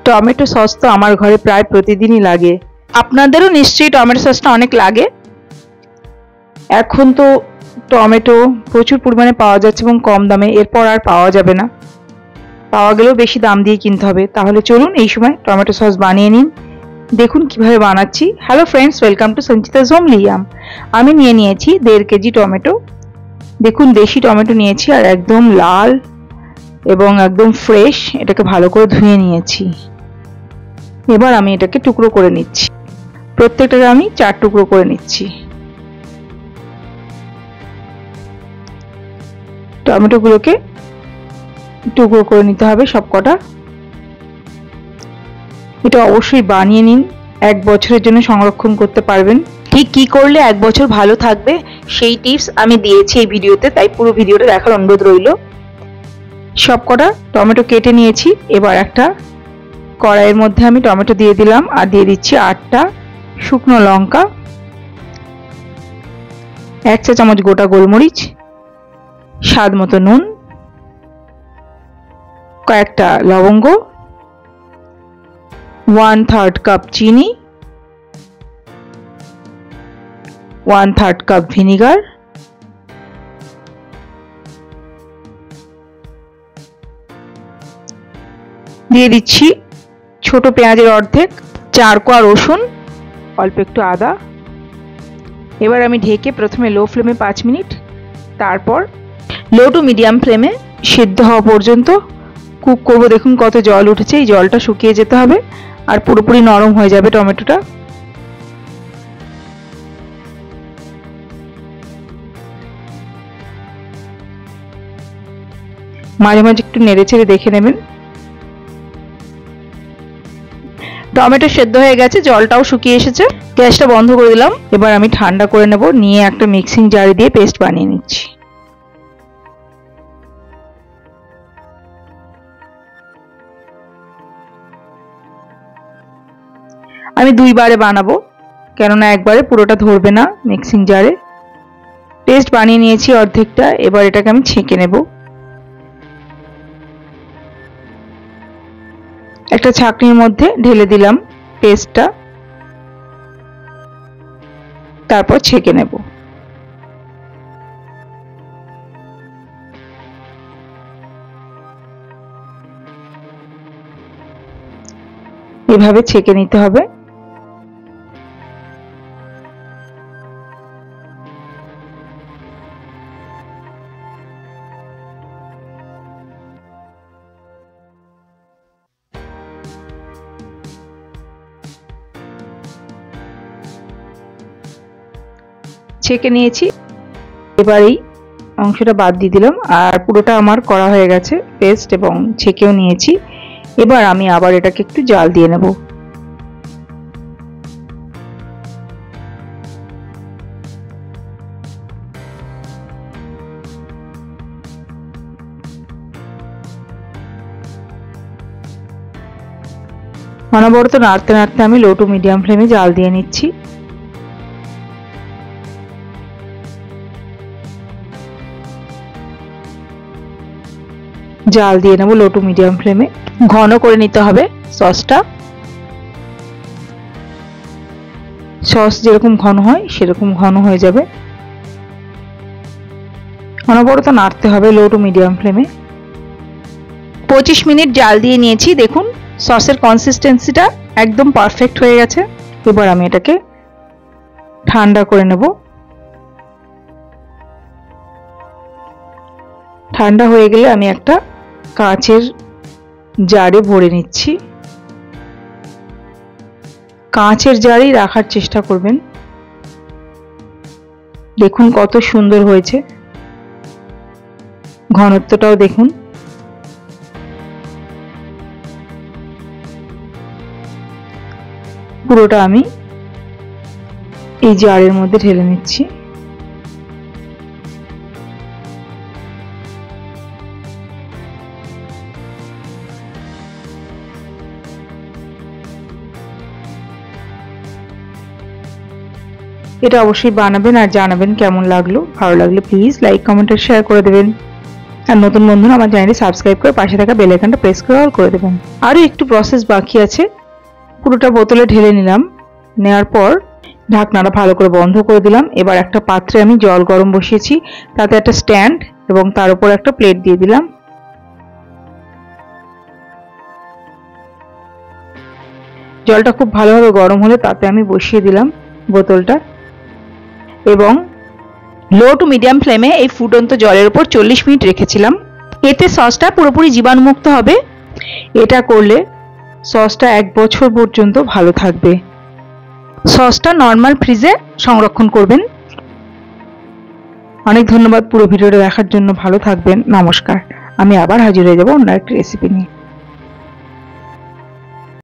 Tomato sauce তো আমার ঘরে প্রায় প্রতিদিনই লাগে, আপনাদেরও নিশ্চয়ই টমেটো সসটা অনেক লাগে। এখন তো টমেটো প্রচুর পরিমাণে পাওয়া যাচ্ছে এবং কম দামে, এরপর আর পাওয়া যাবে না, পাওয়া গেলেও বেশি দাম দিয়ে কিনতে হবে। তাহলে চলুন এই সময় টমেটো সস বানিয়ে নিন। দেখুন কিভাবে বানাচ্ছি। Hello friends, welcome to Sanchita's হোমলিয়াম। আমি নিয়ে নিয়েছি 1.5 কেজি টমেটো। দেখুন দেশি টমেটো নিয়েছি আর একদম লাল এবং একদম ফ্রেশ। এটাকে ভালো করে ধুয়ে নিয়েছি। এবার আমি এটাকে টুকরো করে নিচ্ছি। প্রত্যেকটাকে আমি 4 টুকরো করে নিচ্ছি। টমেটোগুলোকে টুকরো করে নিতে হবে সবকটা। এটা অবশ্যই বানিয়ে নিন, 1 বছরের জন্য সংরক্ষণ করতে পারবেন। ঠিক কি করলে 1 বছর ভালো থাকবে সেই টিপস আমি দিয়েছি এই ভিডিওতে, তাই পুরো ভিডিওটা দেখার অনুরোধ রইল। সবকটা টমেটো কেটে নিয়েছি। এবার একটা কড়াইয়ের মধ্যে আমি টমেটো দিয়ে দিলাম আর দিয়ে দিচ্ছি 8টা শুকনো লঙ্কা, 1 চা চামচ গোটা গোলমরিচ, স্বাদ মতো নুন, কয়েকটা লবঙ্গ, 1/3 কাপ চিনি, 1/3 কাপ ভিনিগার, দিয়ে দিচ্ছি ছোট পেঁয়াজের অর্ধেক, 4 কোয়া রসুন, অল্প একটু আদা। এবার আমি ঢেকে প্রথমে লো ফ্লেমে 5 মিনিট, তারপর লো টু মিডিয়াম ফ্লেমে সিদ্ধ হওয়া পর্যন্ত কুক করব। দেখুন কত জল উঠেছে, এই জলটা শুকিয়ে যেতে হবে আর পুরোপুরি নরম হয়ে যাবে টমেটোটা। মাঝে মাঝে একটু নেড়ে চেড়ে দেখে নেবেন। টমেটো সেদ্ধ হয়ে গেছে, জলটাও শুকিয়ে এসেছে। গ্যাসটা বন্ধ করে দিলাম। এবার আমি ঠান্ডা করে নেব, নিয়ে একটা মিক্সিং জারে দিয়ে পেস্ট বানিয়ে নিচ্ছি। আমি 2 বারে বানাবো, কেননা একবারে পুরোটা ধরবে না মিক্সিং জারে। পেস্ট বানিয়ে নিয়েছি অর্ধেকটা। এবার এটাকে আমি ছেঁকে নেব। একটা ছাঁকনির মধ্যে ঢেলে দিলাম পেস্টটা, তারপর ছেঁকে নেব। এভাবে ছেঁকে নিতে হবে। ছেঁকে নিয়েছি। এবার এই অংশটা বাদ দিয়ে দিলাম আর পুরোটা আমার করা হয়ে গেছে পেস্ট এবং ছেঁকেও নিয়েছি। এবার আমি আবার এটাকে একটু জাল দিয়ে নেব। অনবরত নাড়তে নাড়তে আমি লো টু মিডিয়াম ফ্লেমে জাল দিয়ে নিচ্ছি। জাল দিয়ে নেব লো টু মিডিয়াম ফ্লেমে। ঘন করে নিতে হবে সসটা। সস যেরকম ঘন হয় সেরকম ঘন হয়ে যাবে। অনবরত নাড়তে হবে লো টু মিডিয়াম ফ্লেমে। 25 মিনিট জাল দিয়ে নিয়েছি। দেখুন সসের কনসিস্টেন্সিটা একদম পারফেক্ট হয়ে গেছে। এবার আমি এটাকে ঠান্ডা করে নেব। ঠান্ডা হয়ে গেলে আমি একটা কাঁচের জারে ভরে নিচ্ছি। কাঁচের জারেই রাখার চেষ্টা করবেন। দেখুন কত সুন্দর হয়েছে, ঘনত্বটাও দেখুন। পুরোটা আমি এই জারের মধ্যে ঢেলে নিচ্ছি। এটা অবশ্যই বানাবেন আর জানাবেন কেমন লাগলো। ভালো লাগলে প্লিজ লাইক কমেন্ট আর শেয়ার করে দেবেন। আর নতুন বন্ধুরা আমার চ্যানেলটি সাবস্ক্রাইব করে পাশে থাকা বেল আইকনটা প্রেস করে অল করে দেবেন। আরও একটু প্রসেস বাকি আছে। পুরোটা বোতলে ঢেলে নিলাম। নেওয়ার পর ঢাকনাটা ভালো করে বন্ধ করে দিলাম। এবার একটা পাত্রে আমি জল গরম বসিয়েছি, তাতে একটা স্ট্যান্ড এবং তার উপর একটা প্লেট দিয়ে দিলাম। জলটা খুব ভালোভাবে গরম হলে তাতে আমি বসিয়ে দিলাম বোতলটা এবং লো টু মিডিয়াম ফ্লেমে এই ফুটন্ত জলের উপর 40 মিনিট রেখেছিলাম। এতে সসটা পুরোপুরি জীবাণুমুক্ত হবে। এটা করলে সসটা 1 বছর পর্যন্ত ভালো থাকবে। সসটা নর্মাল ফ্রিজে সংরক্ষণ করবেন। অনেক ধন্যবাদ পুরো ভিডিওটা দেখার জন্য। ভালো থাকবেন। নমস্কার। আমি আবার হাজির হয়ে যাব অন্য একটা রেসিপি নিয়ে।